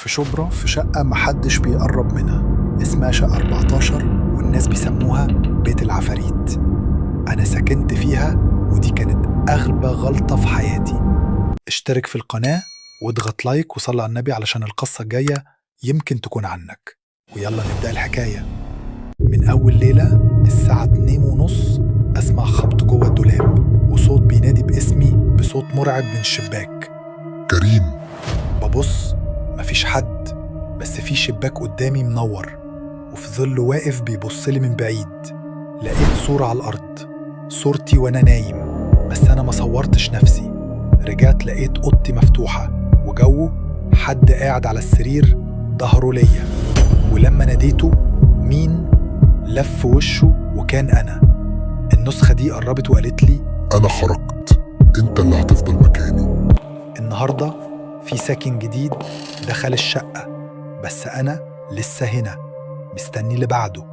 في شبرا في شقة محدش بيقرب منها، اسمها شقة 14 والناس بيسموها بيت العفاريت. أنا سكنت فيها ودي كانت أغبى غلطة في حياتي. اشترك في القناة واضغط لايك وصلي على النبي علشان القصة الجاية يمكن تكون عنك. ويلا نبدأ الحكاية. من أول ليلة الساعة 2:30 أسمع خبط جوه الدولاب وصوت بينادي باسمي بصوت مرعب من الشباك: كريم. ببص مفيش حد، بس في شباك قدامي منور وفي ظل واقف بيبصلي من بعيد. لقيت صورة على الأرض، صورتي وأنا نايم، بس أنا ما صورتش نفسي. رجعت لقيت أوضتي مفتوحة وجوه حد قاعد على السرير ظهره ليا، ولما ناديته مين لف وشه وكان أنا. النسخة دي قربت وقالت لي: أنا خرجت، أنت اللي هتفضل مكاني. النهاردة في ساكن جديد دخل الشقة، بس أنا لسه هنا مستني اللي بعده.